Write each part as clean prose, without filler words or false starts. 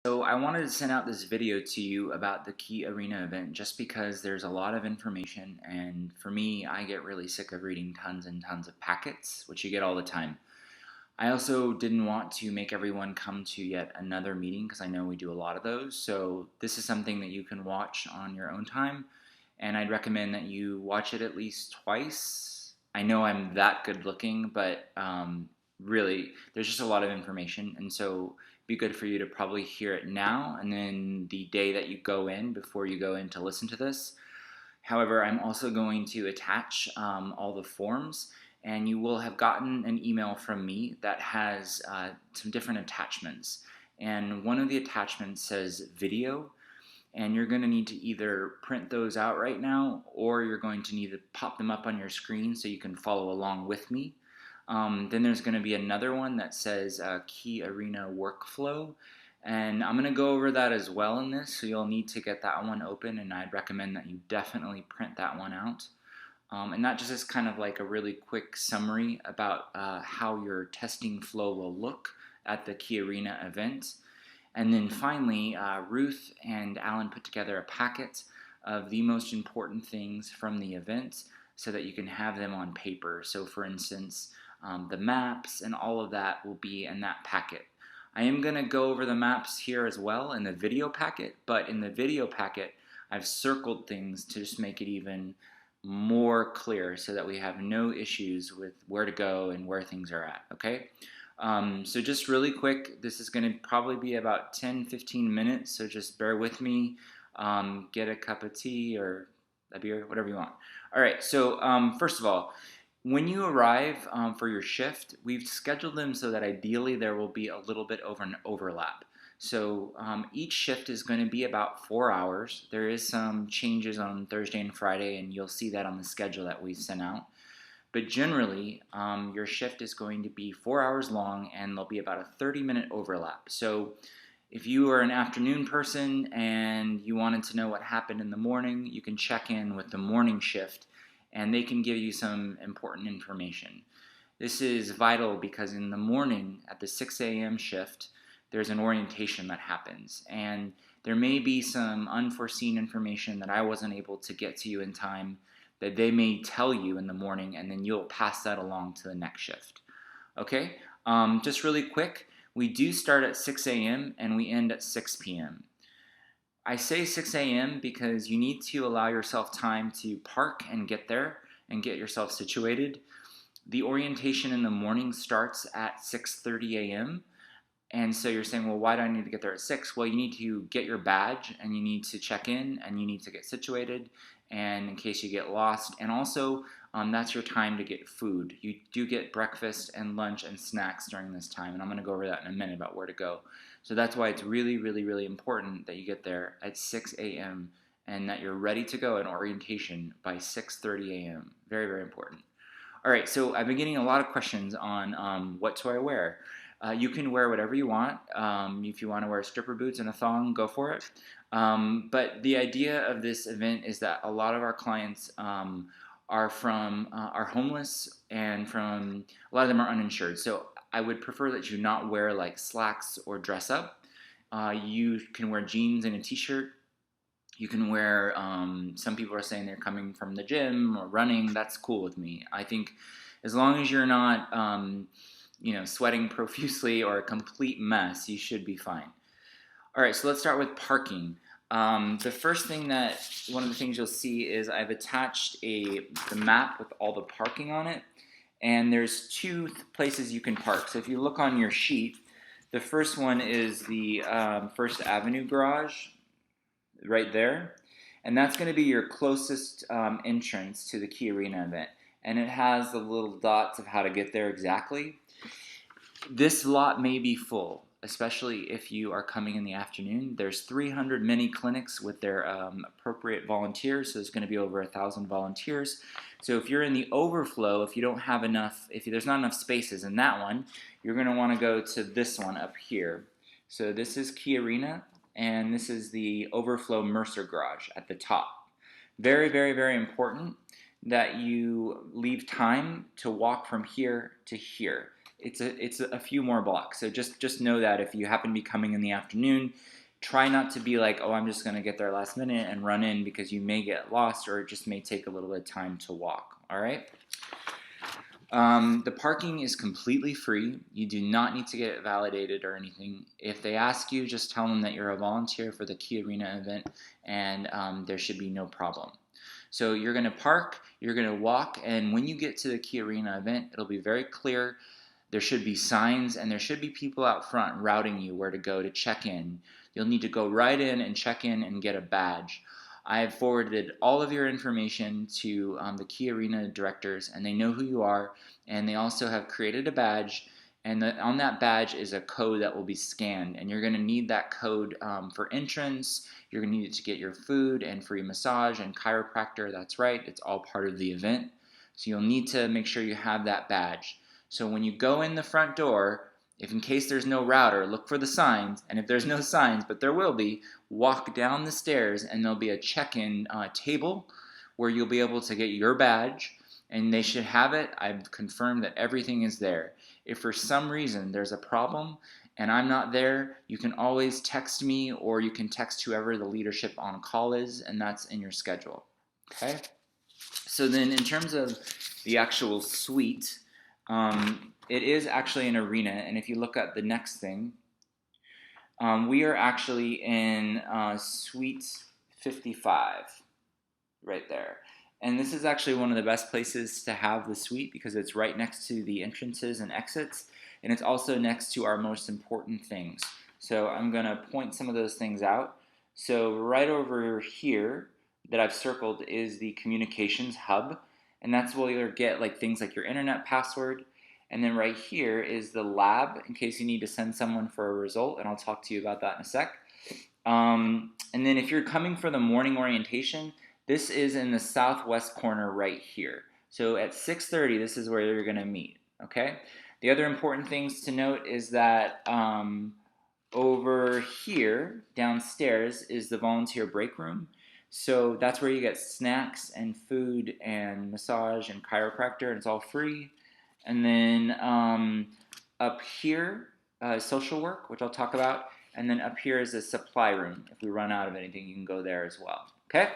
So I wanted to send out this video to you about the Key Arena event just because there's a lot of information, and for me, I get really sick of reading tons and tons of packets, which you get all the time. I also didn't want to make everyone come to yet another meeting because I know we do a lot of those. So this is something that you can watch on your own time, and I'd recommend that you watch it at least twice. I know I'm that good looking, but really, there's just a lot of information, and so it'd be good for you to probably hear it now and then the day that you go in before you go in to listen to this. However, I'm also going to attach all the forms, and you will have gotten an email from me that has some different attachments. And one of the attachments says video, and you're going to need to either print those out right now, or you're going to need to pop them up on your screen so you can follow along with me. Then there's going to be another one that says Key Arena Workflow, and I'm going to go over that as well in this, so you'll need to get that one open, and I'd recommend that you definitely print that one out. And that just is kind of like a really quick summary about how your testing flow will look at the Key Arena event. And then finally, Ruth and Alan put together a packet of the most important things from the event so that you can have them on paper. So for instance, the maps and all of that will be in that packet. I am going to go over the maps here as well in the video packet, but in the video packet, I've circled things to just make it even more clear so that we have no issues with where to go and where things are at, okay? So just really quick, this is going to probably be about 10-15 minutes, so just bear with me. Get a cup of tea or a beer, whatever you want. All right, so first of all, when you arrive for your shift, we've scheduled them so that ideally there will be a little bit of an overlap. So each shift is going to be about 4 hours. There is some changes on Thursday and Friday, and you'll see that on the schedule that we sent out. But generally, your shift is going to be 4 hours long, and there'll be about a 30-minute overlap. So if you are an afternoon person and you wanted to know what happened in the morning, you can check in with the morning shift, and they can give you some important information. This is vital because in the morning at the 6 a.m. shift, there's an orientation that happens, and there may be some unforeseen information that I wasn't able to get to you in time that they may tell you in the morning, and then you'll pass that along to the next shift. Okay, just really quick, we do start at 6 a.m. and we end at 6 p.m. I say 6 a.m. because you need to allow yourself time to park and get there and get yourself situated. The orientation in the morning starts at 6:30 a.m. And so you're saying, well, why do I need to get there at 6? Well, you need to get your badge, and you need to check in, and you need to get situated, and in case you get lost. And also, that's your time to get food. You do get breakfast and lunch and snacks during this time, and I'm going to go over that in a minute about where to go. So that's why it's really, really, really important that you get there at 6 a.m. and that you're ready to go in orientation by 6:30 a.m. Very, very important. All right, so I've been getting a lot of questions on what do I wear. You can wear whatever you want. If you want to wear stripper boots and a thong, go for it. But the idea of this event is that a lot of our clients are homeless, and from a lot of them are uninsured. So I would prefer that you not wear like slacks or dress up. You can wear jeans and a t-shirt. You can wear, some people are saying they're coming from the gym or running. That's cool with me. I think as long as you're not sweating profusely or a complete mess, you should be fine. All right, so let's start with parking. One of the things you'll see is I've attached the map with all the parking on it, and there's two places you can park. So if you look on your sheet, the first one is the First Avenue garage right there, and that's going to be your closest entrance to the Key Arena event, and it has the little dots of how to get there exactly. This lot may be full, especially if you are coming in the afternoon. There's 300 mini clinics with their appropriate volunteers, so there's going to be over 1,000 volunteers. So if you're in the overflow, if there's not enough spaces in that one, you're going to want to go to this one up here. So this is Key Arena, and this is the overflow Mercer garage at the top. Very, very, very important that you leave time to walk from here to here. it's a few more blocks. So just know that if you happen to be coming in the afternoon, try not to be like, oh, I'm just going to get there last minute and run in, because you may get lost, or it just may take a little bit of time to walk. All right. The parking is completely free. You do not need to get validated or anything. If they ask you, just tell them that you're a volunteer for the Key Arena event, and there should be no problem. So you're going to park, you're going to walk, and when you get to the Key Arena event, it'll be very clear. There should be signs, and there should be people out front routing you where to go to check in. You'll need to go right in and check in and get a badge. I have forwarded all of your information to the Key Arena directors, and they know who you are, and they also have created a badge, and on that badge is a code that will be scanned, and you're going to need that code for entrance. You're going to need it to get your food and free massage and chiropractor. That's right, it's all part of the event. So you'll need to make sure you have that badge. So when you go in the front door, if in case there's no router, look for the signs, and if there's no signs, but there will be, walk down the stairs and there'll be a check-in table where you'll be able to get your badge, and they should have it. I've confirmed that everything is there. If for some reason there's a problem and I'm not there, you can always text me, or you can text whoever the leadership on call is, and that's in your schedule. Okay? So then in terms of the actual suite, it is actually an arena, and if you look at the next thing, we are actually in Suite 55, right there. And this is actually one of the best places to have the suite, because it's right next to the entrances and exits, and it's also next to our most important things. So I'm going to point some of those things out. So right over here that I've circled is the communications hub, and that's where you'll get like things like your internet password. And then right here is the lab, in case you need to send someone for a result, and I'll talk to you about that in a sec. And then if you're coming for the morning orientation, this is in the southwest corner right here. So at 6:30, this is where you're going to meet, okay? The other important things to note is that over here, downstairs, is the volunteer break room. So that's where you get snacks and food and massage and chiropractor, and it's all free. And then up here, social work, which I'll talk about. And then up here is a supply room. If we run out of anything, you can go there as well. Okay?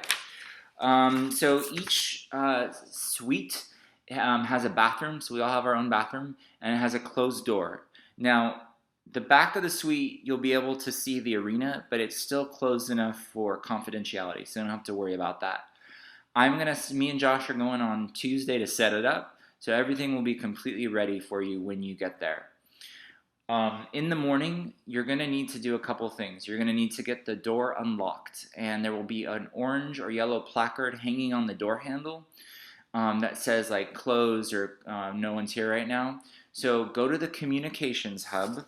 So each suite has a bathroom. So we all have our own bathroom. And it has a closed door. Now, the back of the suite, you'll be able to see the arena, but it's still closed enough for confidentiality. So you don't have to worry about that. Me and Josh are going on Tuesday to set it up. So everything will be completely ready for you when you get there. In the morning, you're going to need to do a couple things. You're going to need to get the door unlocked, and there will be an orange or yellow placard hanging on the door handle that says like closed or no one's here right now. So go to the communications hub.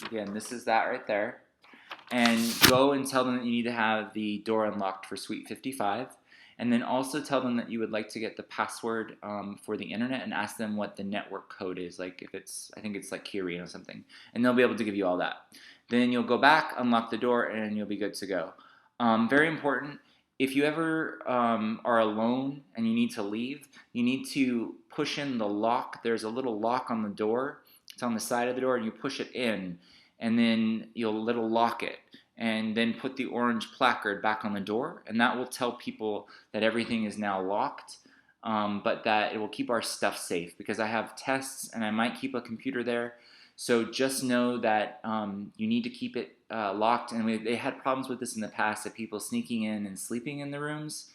Again, this is that right there. And go and tell them that you need to have the door unlocked for Suite 55. And then also tell them that you would like to get the password for the internet, and ask them what the network code is. Like if it's, I think it's like Key Arena or something. And they'll be able to give you all that. Then you'll go back, unlock the door, and you'll be good to go. Very important, if you ever are alone and you need to leave, you need to push in the lock. There's a little lock on the door. It's on the side of the door, and you push it in, and then you'll little lock it. And then put the orange placard back on the door, and that will tell people that everything is now locked, but that it will keep our stuff safe, because I have tests and I might keep a computer there. So just know that you need to keep it locked, and they had problems with this in the past, of people sneaking in and sleeping in the rooms.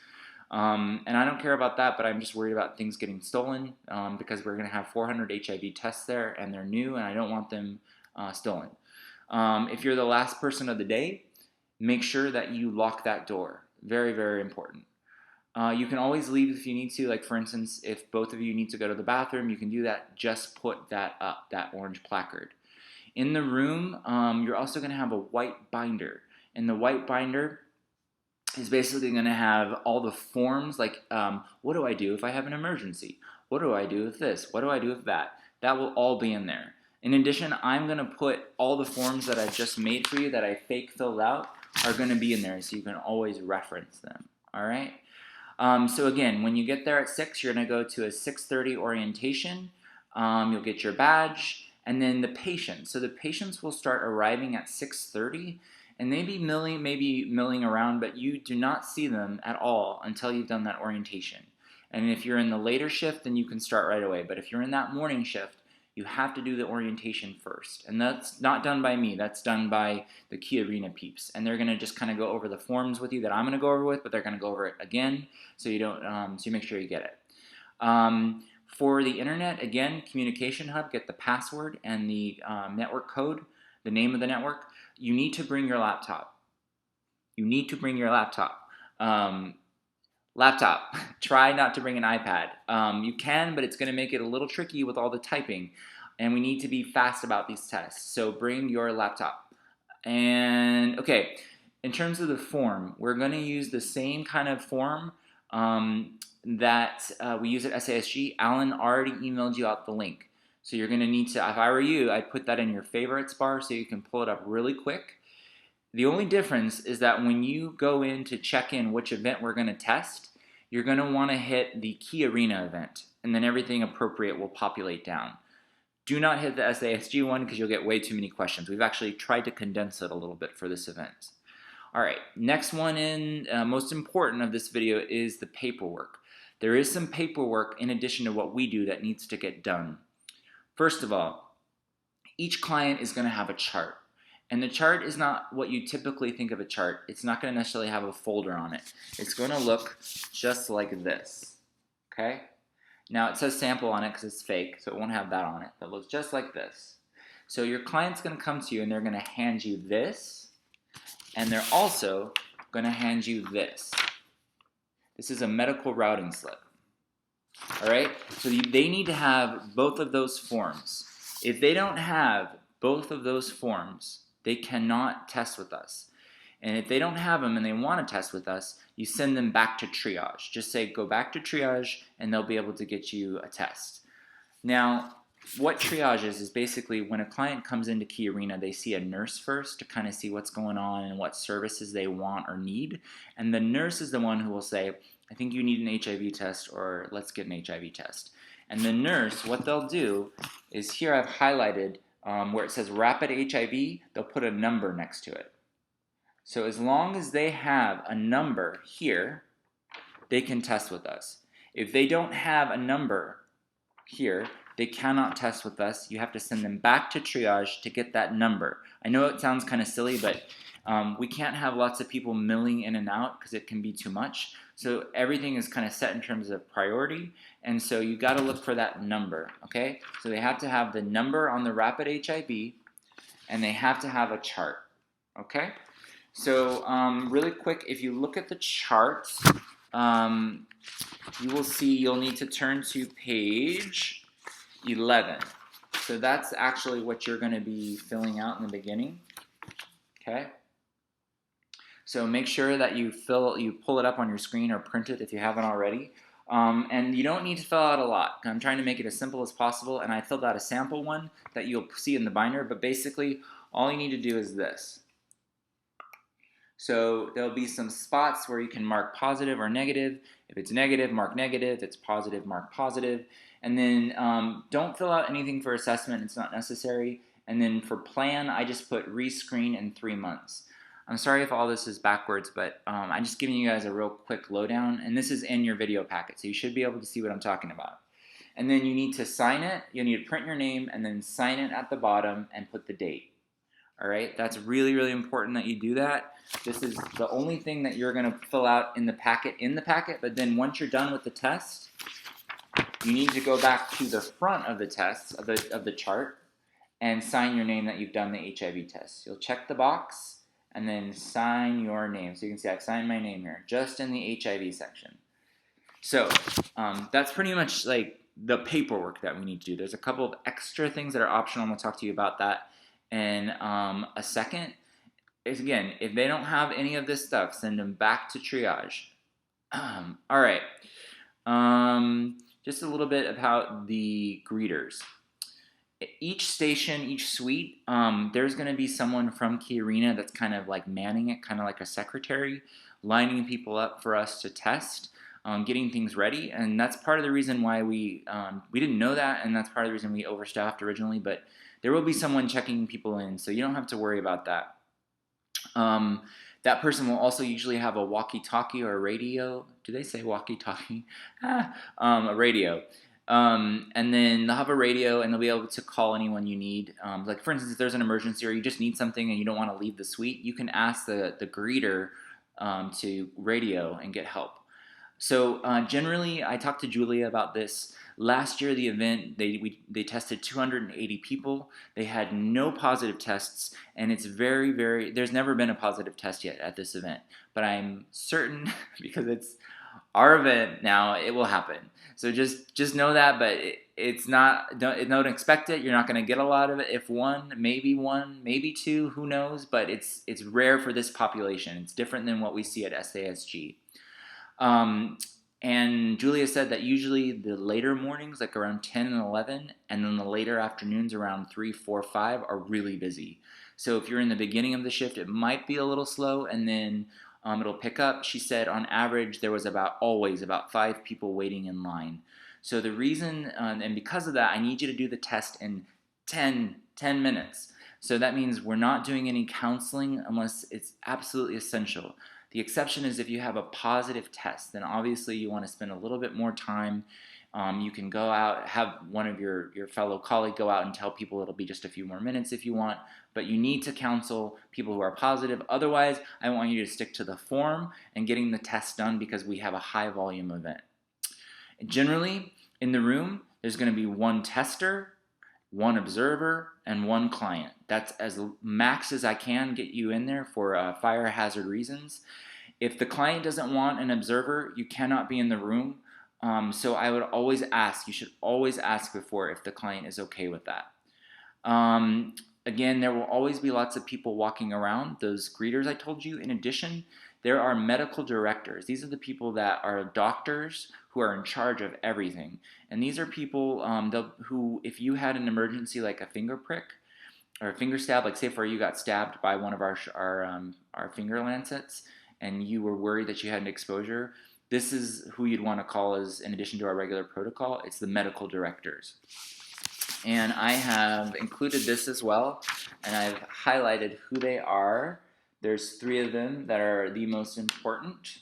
And I don't care about that, but I'm just worried about things getting stolen, because we're going to have 400 HIV tests there, and they're new, and I don't want them stolen. If you're the last person of the day, make sure that you lock that door. Very, very important. You can always leave if you need to. Like for instance, if both of you need to go to the bathroom, you can do that. Just put that up, that orange placard. In the room, you're also going to have a white binder. And the white binder is basically going to have all the forms, like what do I do if I have an emergency? What do I do with this? What do I do with that? That will all be in there. In addition, I'm going to put all the forms that I've just made for you that I fake filled out are going to be in there, so you can always reference them. All right? So again, when you get there at 6, you're going to go to a 6:30 orientation. You'll get your badge, and then the patients. So the patients will start arriving at 6:30, and they maybe milling around, but you do not see them at all until you've done that orientation. And if you're in the later shift, then you can start right away. But if you're in that morning shift, you have to do the orientation first. And that's not done by me, that's done by the Key Arena peeps. And they're gonna just kind of go over the forms with you that I'm gonna go over with, but they're gonna go over it again so you don't, so you make sure you get it. For the internet, again, Communication Hub, get the password and the network code, the name of the network. You need to bring your laptop. You need to bring your laptop. Laptop. Try not to bring an iPad. You can, but it's going to make it a little tricky with all the typing. And we need to be fast about these tests. So bring your laptop. And okay, in terms of the form, we're going to use the same kind of form that we use at SASG. Alan already emailed you out the link. So you're going to need to, if I were you, I'd put that in your favorites bar so you can pull it up really quick. The only difference is that when you go in to check in which event we're going to test, you're going to want to hit the Key Arena event, and then everything appropriate will populate down. Do not hit the SASG one because you'll get way too many questions. We've actually tried to condense it a little bit for this event. All right, next one in, most important of this video is the paperwork. There is some paperwork in addition to what we do that needs to get done. First of all, each client is going to have a chart. And the chart is not what you typically think of a chart. It's not going to necessarily have a folder on it. It's going to look just like this, okay? Now it says sample on it because it's fake, so it won't have that on it. But it looks just like this. So your client's going to come to you and they're going to hand you this, and they're also going to hand you this. This is a medical routing slip. All right? So they need to have both of those forms. If they don't have both of those forms, they cannot test with us. And if they don't have them and they want to test with us, you send them back to triage. Just say, go back to triage, and they'll be able to get you a test. Now, what triage is basically when a client comes into Key Arena, they see a nurse first to kind of see what's going on and what services they want or need. And the nurse is the one who will say, I think you need an HIV test, or let's get an HIV test. And the nurse, what they'll do is, here I've highlighted where it says rapid HIV, they'll put a number next to it. So as long as they have a number here, they can test with us. If they don't have a number here, they cannot test with us. You have to send them back to triage to get that number. I know it sounds kind of silly, but we can't have lots of people milling in and out because it can be too much. So everything is kind of set in terms of priority, and so you got to look for that number, okay? So they have to have the number on the rapid HIV, and they have to have a chart, okay? So really quick, if you look at the chart, you will see you'll need to turn to page 11. So that's actually what you're going to be filling out in the beginning, okay? So make sure that you pull it up on your screen or print it if you haven't already. And you don't need to fill out a lot. I'm trying to make it as simple as possible, and I filled out a sample one that you'll see in the binder, but basically all you need to do is this. So there'll be some spots where you can mark positive or negative. If it's negative, mark negative. If it's positive, mark positive. And then don't fill out anything for assessment. It's not necessary. And then for plan, I just put rescreen in 3 months. I'm sorry if all this is backwards, but I'm just giving you guys a real quick lowdown, and this is in your video packet, so you should be able to see what I'm talking about. And then you need to sign it, you need to print your name, and then sign it at the bottom and put the date. All right, that's really, really important that you do that. This is the only thing that you're gonna fill out in the packet, but then once you're done with the test, you need to go back to the front of the test, of the chart, and sign your name that you've done the HIV test. You'll check the box, and then sign your name. So you can see I've signed my name here, just in the HIV section. So that's pretty much like the paperwork that we need to do. There's a couple of extra things that are optional, and we'll talk to you about that in a second. Again, if they don't have any of this stuff, send them back to triage. All right, just a little bit about the greeters. Each station, each suite, there's going to be someone from Key Arena that's kind of like manning it, kind of like a secretary, lining people up for us to test. getting things ready, and that's part of the reason why we didn't know that, and that's part of the reason we overstaffed originally. But there will be someone checking people in, so you don't have to worry about that. Um, that person will also usually have a walkie-talkie or a radio. Do they say walkie-talkie? A radio. And then they'll have a radio, and they'll be able to call anyone you need. Like, for instance, if there's an emergency or you just need something and you don't want to leave the suite, you can ask the greeter to radio and get help. So generally, I talked to Julia about this. Last year, the event, they tested 280 people. They had no positive tests, and it's there's never been a positive test yet at this event. But I'm certain, because it's our event now, it will happen. So just know that, but it's not, don't expect it. You're not going to get a lot of it. If one, maybe two, who knows? But it's rare for this population. It's different than what we see at SASG. And Julia said that usually the later mornings, like around 10 and 11, and then the later afternoons around 3, 4, 5 are really busy. So if you're in the beginning of the shift, it might be a little slow, and then it'll pick up. She said on average there was always about 5 people waiting in line. So the reason, and because of that, I need you to do the test in 10 minutes. So that means we're not doing any counseling unless it's absolutely essential. The exception is if you have a positive test, then obviously you want to spend a little bit more time. You can go out, have one of your fellow colleagues go out and tell people it'll be just a few more minutes if you want, but you need to counsel people who are positive. Otherwise, I want you to stick to the form and getting the test done because we have a high volume event. Generally, in the room, there's going to be one tester, one observer, and one client. That's as max as I can get you in there for fire hazard reasons. If the client doesn't want an observer, you cannot be in the room. So I would always ask, you should always ask before if the client is okay with that. Again, there will always be lots of people walking around, those greeters I told you. In addition, there are medical directors. These are the people that are doctors who are in charge of everything. And these are people who, if you had an emergency like a finger prick or a finger stab, like say for you got stabbed by one of our finger lancets and you were worried that you had an exposure, this is who you'd want to call as, in addition to our regular protocol, it's the medical directors. And I have included this as well, and I've highlighted who they are. There's 3 of them that are the most important.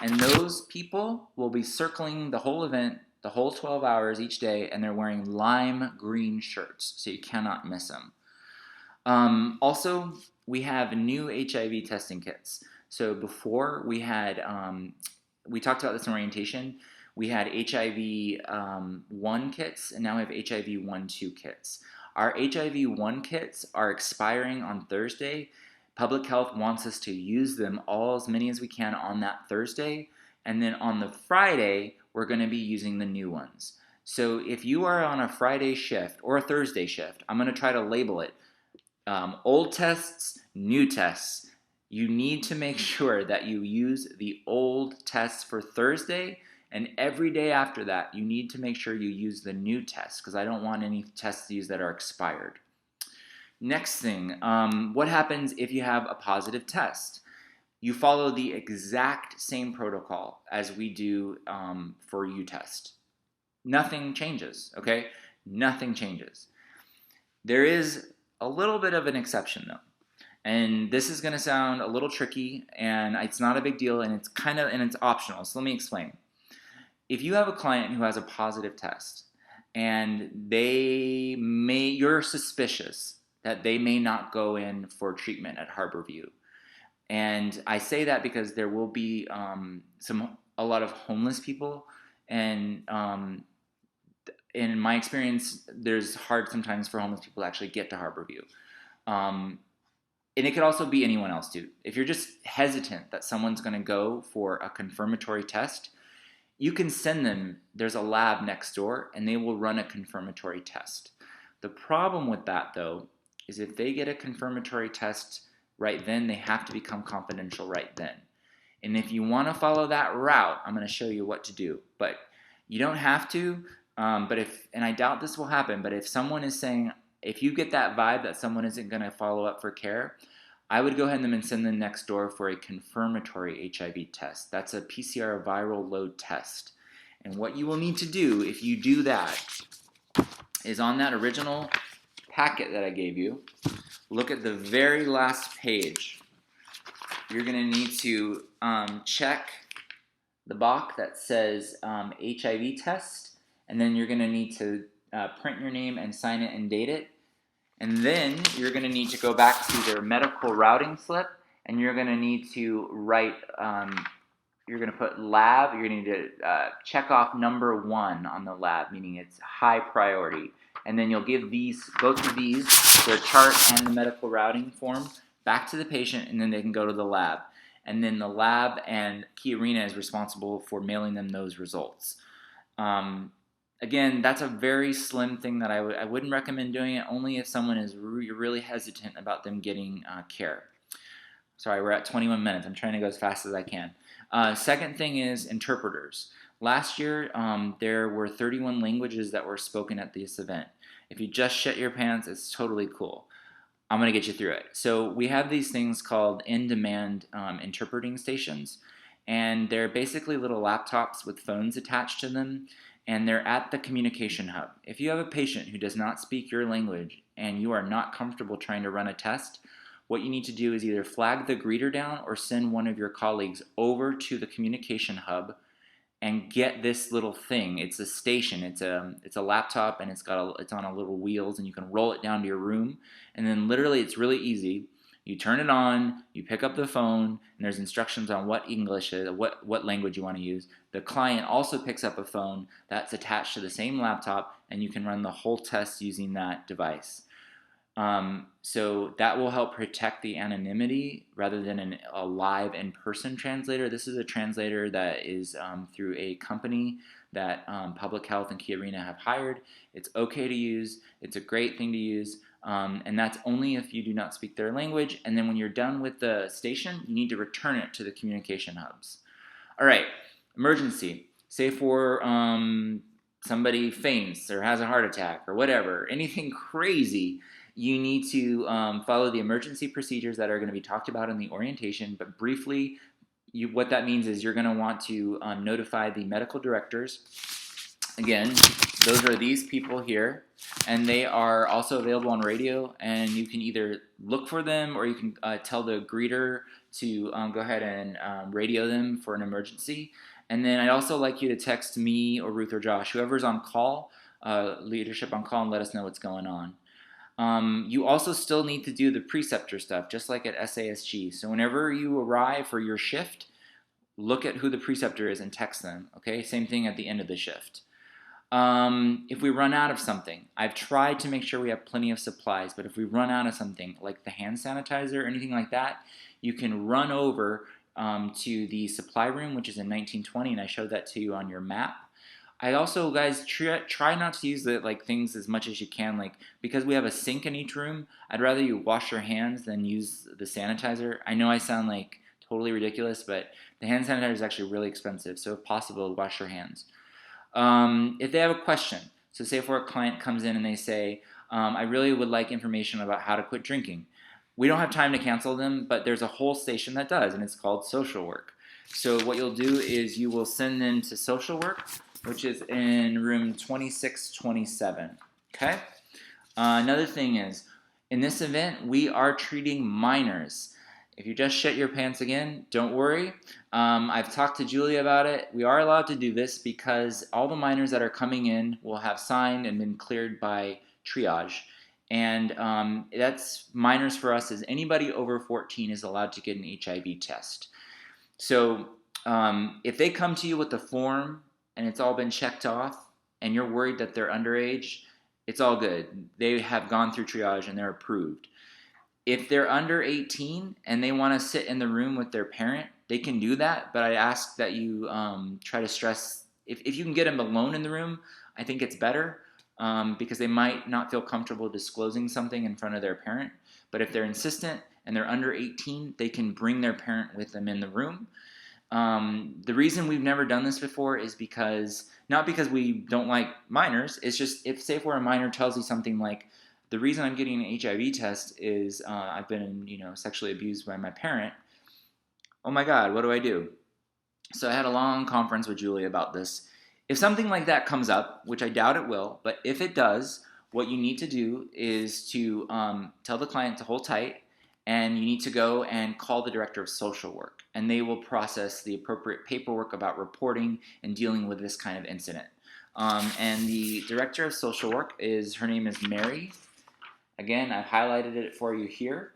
And those people will be circling the whole event, the whole 12 hours each day, and they're wearing lime green shirts, so you cannot miss them. Also, we have new HIV testing kits. So before we had, we talked about this in orientation, we had HIV 1 kits, and now we have HIV 1-2 kits. Our HIV 1 kits are expiring on Thursday. Public Health wants us to use them as many as we can on that Thursday, and then on the Friday, we're going to be using the new ones. So if you are on a Friday shift or a Thursday shift, I'm going to try to label it old tests, new tests. You need to make sure that you use the old tests for Thursday, and every day after that, you need to make sure you use the new tests because I don't want any tests used that are expired. Next thing, what happens if you have a positive test? You follow the exact same protocol as we do for U-Test. Nothing changes, okay? Nothing changes. There is a little bit of an exception though. And this is going to sound a little tricky, and it's not a big deal, and it's optional. So let me explain. If you have a client who has a positive test, and you're suspicious that they may not go in for treatment at Harborview, and I say that because there will be a lot of homeless people, and in my experience, there's hard sometimes for homeless people to actually get to Harborview. And it could also be anyone else too. If you're just hesitant that someone's going to go for a confirmatory test, you can send them, there's a lab next door, and they will run a confirmatory test. The problem with that though, is if they get a confirmatory test right then, they have to become confidential right then. And if you want to follow that route, I'm going to show you what to do. But you don't have to, and I doubt this will happen, but if someone is saying, if you get that vibe that someone isn't going to follow up for care, I would go ahead and send them next door for a confirmatory HIV test. That's a PCR viral load test. And what you will need to do if you do that is on that original packet that I gave you, look at the very last page. You're going to need to check the box that says HIV test, and then you're going to need to print your name and sign it and date it. And then you're going to need to go back to their medical routing slip, and you're going to need to write, you're going to put lab, you're going to need to check off number 1 on the lab, meaning it's high priority. And then you'll give both of these, their chart and the medical routing form, back to the patient, and then they can go to the lab. And then the lab and Key Arena is responsible for mailing them those results. Again, that's a very slim thing that I wouldn't recommend doing it, only if someone is really hesitant about them getting care. Sorry, we're at 21 minutes. I'm trying to go as fast as I can. Second thing is interpreters. Last year, there were 31 languages that were spoken at this event. If you just shit your pants, it's totally cool. I'm going to get you through it. So we have these things called in-demand interpreting stations, and they're basically little laptops with phones attached to them, and they're at the communication hub. If you have a patient who does not speak your language and you are not comfortable trying to run a test, what you need to do is either flag the greeter down or send one of your colleagues over to the communication hub and get this little thing. It's a station. It's a laptop, and it's on a little wheels, and you can roll it down to your room. And then literally, it's really easy. You turn it on, you pick up the phone, and there's instructions on what English is, what language you want to use. The client also picks up a phone that's attached to the same laptop, and you can run the whole test using that device. So that will help protect the anonymity rather than a live in-person translator. This is a translator that is through a company that Public Health and Key Arena have hired. It's okay to use. It's a great thing to use. And that's only if you do not speak their language. And then when you're done with the station, you need to return it to the communication hubs. All right, emergency. Say for somebody faints or has a heart attack or whatever, anything crazy, you need to follow the emergency procedures that are going to be talked about in the orientation. But briefly, what that means is you're going to want to notify the medical directors. Again, those are these people here, and they are also available on radio, and you can either look for them or you can tell the greeter to go ahead and radio them for an emergency. And then I'd also like you to text me or Ruth or Josh, whoever's on call, leadership on call, and let us know what's going on. You also still need to do the preceptor stuff, just like at SASG. So whenever you arrive for your shift, look at who the preceptor is and text them, okay? Same thing at the end of the shift. If we run out of something, I've tried to make sure we have plenty of supplies, but if we run out of something like the hand sanitizer or anything like that, you can run over to the supply room, which is in 1920, and I showed that to you on your map. I also, guys, try not to use the things as much as you can. Because we have a sink in each room, I'd rather you wash your hands than use the sanitizer. I know I sound like totally ridiculous, but the hand sanitizer is actually really expensive. So if possible, wash your hands. If they have a question, so say if a client comes in and they say, I really would like information about how to quit drinking. We don't have time to cancel them, but there's a whole station that does, and it's called social work. So what you'll do is you will send them to social work, which is in room 2627, okay? Another thing is, in this event, we are treating minors. If you just shit your pants again, don't worry. I've talked to Julia about it. We are allowed to do this because all the minors that are coming in will have signed and been cleared by triage. And that's minors for us, is anybody over 14 is allowed to get an HIV test. So if they come to you with the form and it's all been checked off and you're worried that they're underage, it's all good. They have gone through triage and they're approved. If they're under 18 and they want to sit in the room with their parent, they can do that, but I ask that you try to stress, if you can get them alone in the room, I think it's better because they might not feel comfortable disclosing something in front of their parent. But if they're insistent and they're under 18, they can bring their parent with them in the room. The reason we've never done this before is not because we don't like minors. It's just, if say if a minor tells you something like, The reason I'm getting an HIV test is I've been, sexually abused by my parent. Oh my God, what do I do? So I had a long conference with Julie about this. If something like that comes up, which I doubt it will, but if it does, what you need to do is to tell the client to hold tight, and you need to go and call the director of social work, and they will process the appropriate paperwork about reporting and dealing with this kind of incident. And the director of social work her name is Mary. Again, I've highlighted it for you here.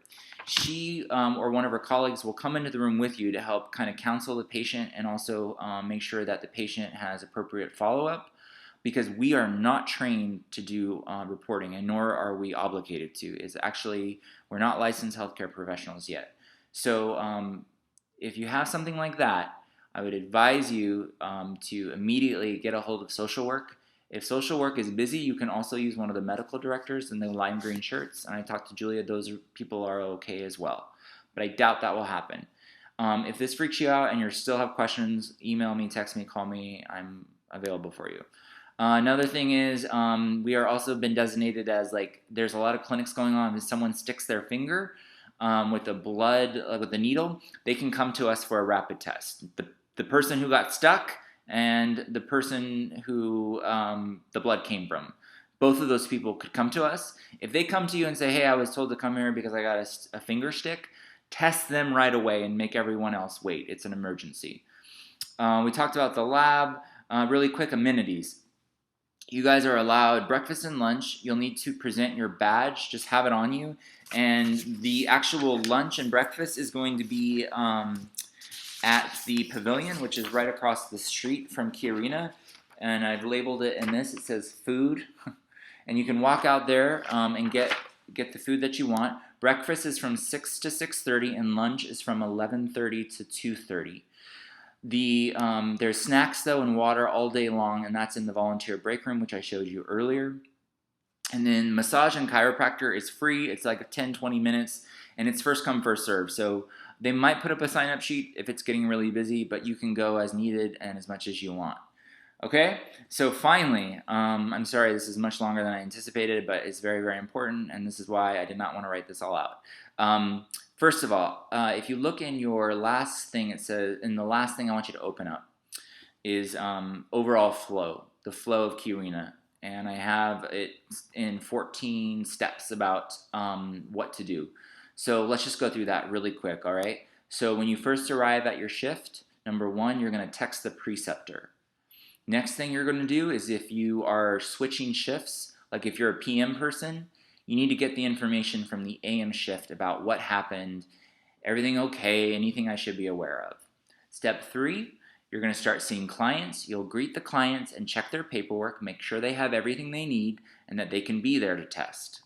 She or one of her colleagues will come into the room with you to help kind of counsel the patient and also make sure that the patient has appropriate follow-up, because we are not trained to do reporting, and nor are we obligated to. It's actually, we're not licensed healthcare professionals yet. So if you have something like that, I would advise you to immediately get a hold of social work. If social work is busy, you can also use one of the medical directors in the lime green shirts. And I talked to Julia, people are okay as well. But I doubt that will happen. If this freaks you out and you still have questions, email me, text me, call me. I'm available for you. Another thing is we are also been designated as, like, there's a lot of clinics going on. If someone sticks their finger with the needle, they can come to us for a rapid test. The person who got stuck and the person who the blood came from. Both of those people could come to us. If they come to you and say, hey, I was told to come here because I got a finger stick, test them right away and make everyone else wait. It's an emergency. We talked about the lab. Really quick, amenities. You guys are allowed breakfast and lunch. You'll need to present your badge. Just have it on you. And the actual lunch and breakfast is going to be at the pavilion, which is right across the street from Key Arena, and I've labeled it in this. It says food, and you can walk out there and get the food that you want. Breakfast is from 6 to 6:30, and lunch is from 11:30 to 2:30. There's snacks though and water all day long, and that's in the volunteer break room, which I showed you earlier. And then massage and chiropractor is free. It's like 10-20 minutes, and it's first come first serve. So they might put up a sign-up sheet if it's getting really busy, but you can go as needed and as much as you want. Okay, so finally, I'm sorry this is much longer than I anticipated, but it's very, very important, and this is why I did not want to write this all out. First of all, if you look in your last thing, it says, in the last thing I want you to open up is overall flow, the flow of Key Arena. And I have it in 14 steps about what to do. So let's just go through that really quick, all right? So when you first arrive at your shift, number one, you're going to text the preceptor. Next thing you're going to do is, if you are switching shifts, like if you're a PM person, you need to get the information from the AM shift about what happened, everything okay, anything I should be aware of. Step 3, you're going to start seeing clients. You'll greet the clients and check their paperwork, make sure they have everything they need and that they can be there to test.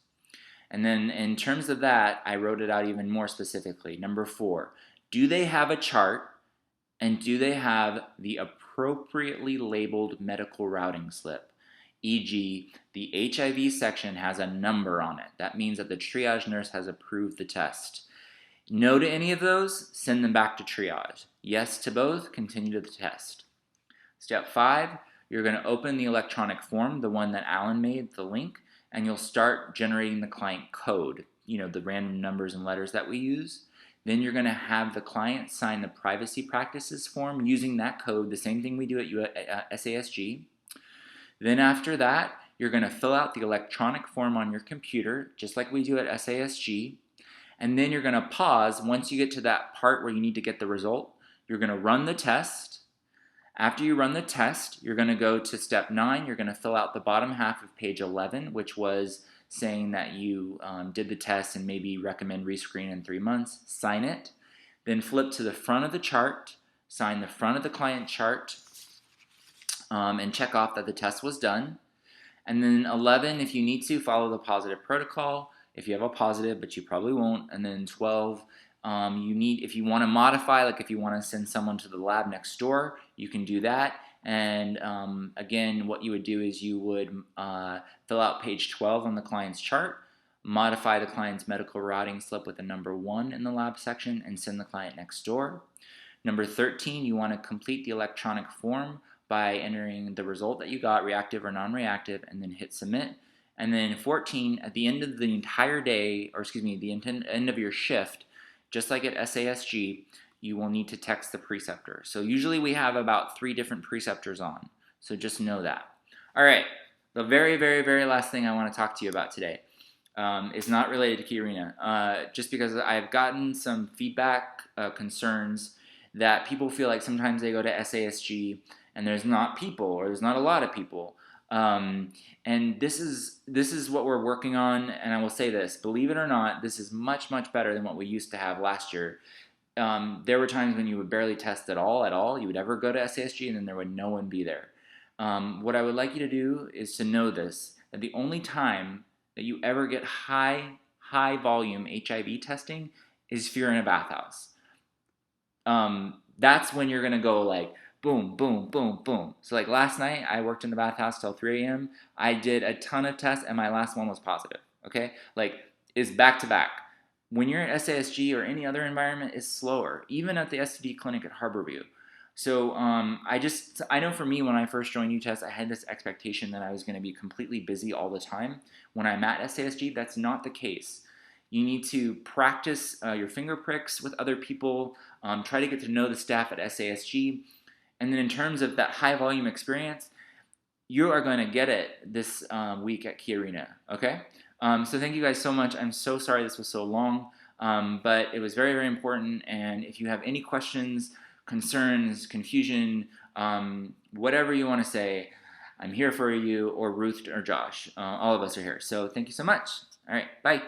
And then in terms of that, I wrote it out even more specifically. Number 4, do they have a chart, and do they have the appropriately labeled medical routing slip? E.g., the HIV section has a number on it. That means that the triage nurse has approved the test. No to any of those, send them back to triage. Yes to both, continue to the test. Step 5, you're going to open the electronic form, the one that Alan made, the link, and you'll start generating the client code, the random numbers and letters that we use. Then you're going to have the client sign the privacy practices form using that code, the same thing we do at SASG. Then after that, you're going to fill out the electronic form on your computer, just like we do at SASG. And then you're going to pause once you get to that part where you need to get the result. You're going to run the test. After you run the test, you're going to go to step 9. You're going to fill out the bottom half of page 11, which was saying that you did the test and maybe recommend rescreen in 3 months. Sign it. Then flip to the front of the chart, sign the front of the client chart, and check off that the test was done. And then 11, if you need to, follow the positive protocol if you have a positive, but you probably won't. And then 12, if you want to modify, like if you want to send someone to the lab next door, you can do that. And again, what you would do is you would fill out page 12 on the client's chart, modify the client's medical routing slip with a number 1 in the lab section, and send the client next door. Number 13, you want to complete the electronic form by entering the result that you got, reactive or non-reactive, and then hit submit. And then 14, at the end of the entire day, or excuse me, the end of your shift, just like at SASG, you will need to text the preceptor. So usually we have about 3 different preceptors on. So just know that. All right, the very, very, very last thing I want to talk to you about today is not related to Key Arena. Just because I've gotten some feedback, concerns that people feel like sometimes they go to SASG and there's not people, or there's not a lot of people. And this is what we're working on. And I will say this: believe it or not, this is much, much better than what we used to have last year. There were times when you would barely test at all. You would ever go to SASG, and then there would no one be there. What I would like you to do is to know this: that the only time that you ever get high volume HIV testing is if you're in a bathhouse. That's when you're gonna go like boom, boom, boom, boom. So like last night, I worked in the bathhouse till 3 a.m. I did a ton of tests, and my last one was positive. Okay, like it's back to back. When you're at SASG or any other environment, it's slower. Even at the STD clinic at Harborview. So I know for me, when I first joined UTEST, I had this expectation that I was going to be completely busy all the time. When I'm at SASG, that's not the case. You need to practice your finger pricks with other people. Try to get to know the staff at SASG. And then in terms of that high volume experience, you are going to get it this week at Key Arena, okay? So thank you guys so much. I'm so sorry this was so long, but it was very, very important. And if you have any questions, concerns, confusion, whatever you want to say, I'm here for you, or Ruth or Josh. All of us are here. So thank you so much. All right, bye.